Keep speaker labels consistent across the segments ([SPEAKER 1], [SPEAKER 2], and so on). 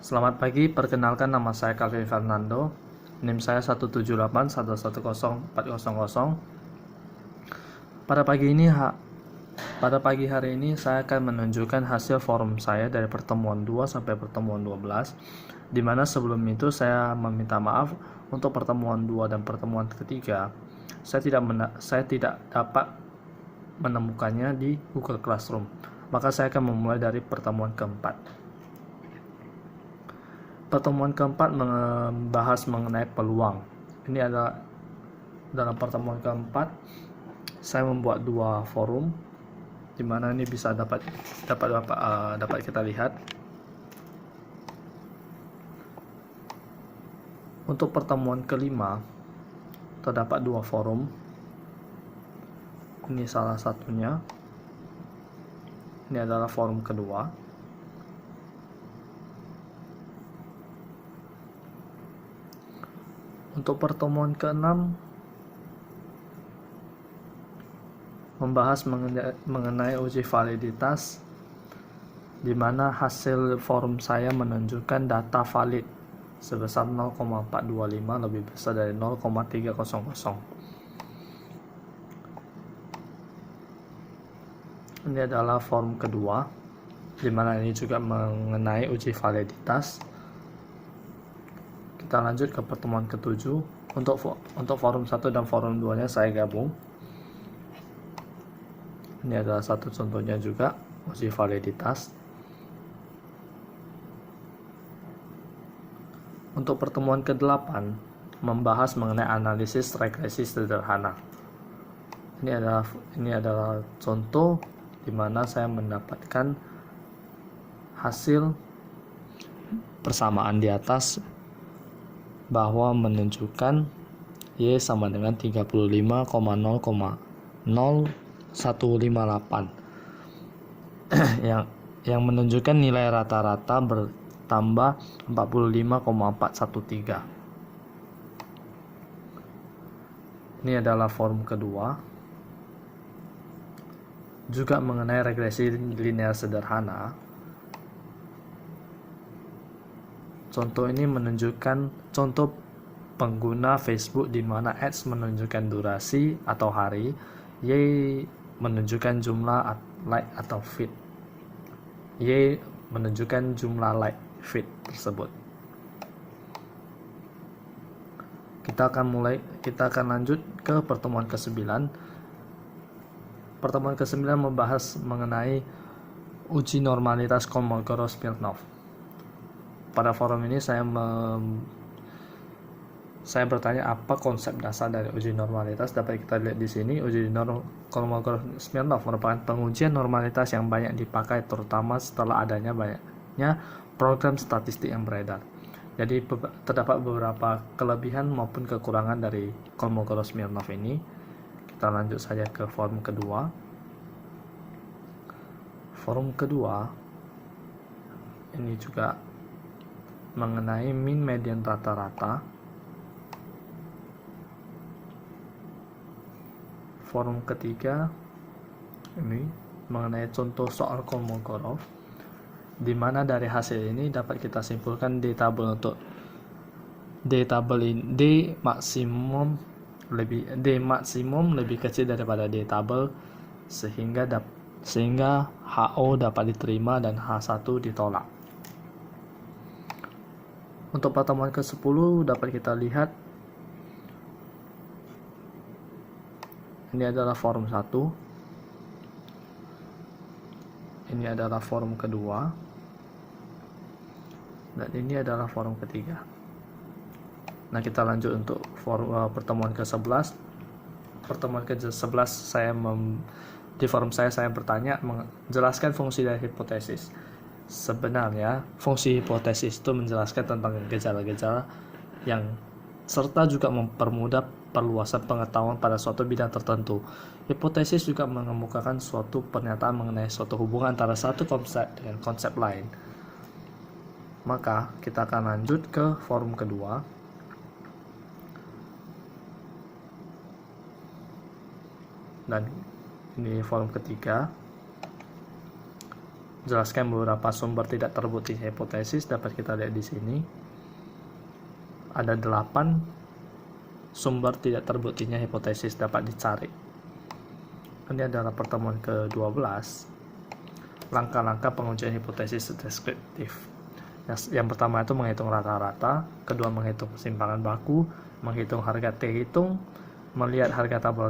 [SPEAKER 1] Selamat pagi, perkenalkan nama saya Calvin Fernando. NIM saya 178110400. Pada pagi hari ini saya akan menunjukkan hasil forum saya dari pertemuan 2 sampai pertemuan 12, di mana sebelum itu saya meminta maaf untuk pertemuan 2 dan pertemuan ketiga. Saya tidak dapat menemukannya di Google Classroom. Maka saya akan memulai dari pertemuan keempat. Pertemuan keempat membahas mengenai peluang. Ini adalah dalam pertemuan keempat saya membuat dua forum, di mana ini bisa dapat kita lihat. Untuk pertemuan kelima terdapat dua forum. Ini salah satunya. Ini adalah forum kedua. Untuk pertemuan ke-6 membahas mengenai uji validitas, di mana hasil forum saya menunjukkan data valid sebesar 0,425 lebih besar dari 0,300. Ini adalah forum kedua, di mana ini juga mengenai uji validitas. Kita lanjut ke pertemuan ke-7. Untuk forum 1 dan forum 2 nya saya gabung. Ini adalah satu contohnya juga uji validitas. Untuk pertemuan ke-8 membahas mengenai analisis regresi sederhana. Ini adalah contoh di mana saya mendapatkan hasil persamaan di atas, bahwa menunjukkan Y sama dengan 35,0,0158 yang menunjukkan nilai rata-rata bertambah 45,413. Ini adalah forum kedua, juga mengenai regresi linear sederhana. Contoh ini menunjukkan contoh pengguna Facebook di mana ads menunjukkan durasi atau hari, Y menunjukkan jumlah like atau feed, Y menunjukkan jumlah like feed tersebut. Kita akan lanjut ke pertemuan ke-9. Pertemuan ke-9 membahas mengenai uji normalitas Kolmogorov-Smirnov. Pada forum ini saya bertanya apa konsep dasar dari uji normalitas. Dapat kita lihat di sini, uji Kolmogorov-Smirnov merupakan pengujian normalitas yang banyak dipakai, terutama setelah adanya banyaknya program statistik yang beredar. Jadi terdapat beberapa kelebihan maupun kekurangan dari Kolmogorov-Smirnov ini. Kita lanjut saja ke forum kedua. Forum kedua ini juga mengenai mean median rata-rata. Forum ketiga ini mengenai contoh soal Kolmogorov, di mana dari hasil ini dapat kita simpulkan D maksimum lebih kecil daripada D tabel, sehingga HO dapat diterima dan H1 ditolak. Untuk pertemuan ke-10 dapat kita lihat, ini adalah forum 1, ini adalah forum kedua, dan ini adalah forum ketiga. Nah, kita lanjut untuk pertemuan ke-11. Pertemuan ke-11 di forum saya bertanya menjelaskan fungsi dari hipotesis. Sebenarnya fungsi hipotesis itu menjelaskan tentang gejala-gejala yang serta juga mempermudah perluasan pengetahuan pada suatu bidang tertentu. Hipotesis juga mengemukakan suatu pernyataan mengenai suatu hubungan antara satu konsep dengan konsep lain. Maka kita akan lanjut ke forum kedua. Dan ini forum ketiga. menjelaskan beberapa sumber tidak terbuktinya hipotesis. Dapat kita lihat di sini ada 8 sumber tidak terbuktinya hipotesis dapat dicari. Ini adalah pertemuan ke-12. Langkah-langkah pengujian hipotesis deskriptif. Yang pertama itu menghitung rata-rata, kedua menghitung kesimpangan baku, menghitung harga T hitung, melihat harga tabel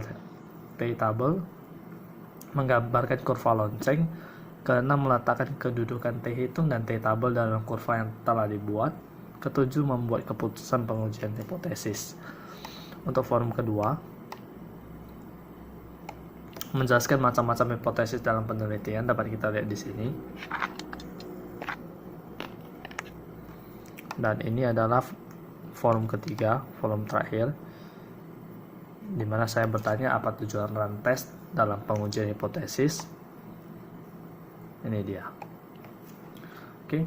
[SPEAKER 1] T tabel, menggambarkan kurva lonceng, keenam meletakkan kedudukan T hitung dan T tabel dalam kurva yang telah dibuat, ketujuh membuat keputusan pengujian hipotesis. Untuk forum kedua, menjelaskan macam-macam hipotesis dalam penelitian, dapat kita lihat di sini. Dan ini adalah forum ketiga, forum terakhir, di mana saya bertanya apa tujuan run test dalam pengujian hipotesis. Ini dia. Oke.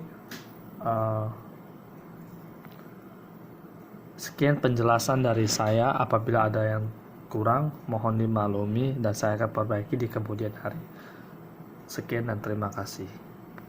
[SPEAKER 1] Sekian penjelasan dari saya. Apabila ada yang kurang, mohon dimaklumi dan saya akan perbaiki di kemudian hari. Sekian dan terima kasih.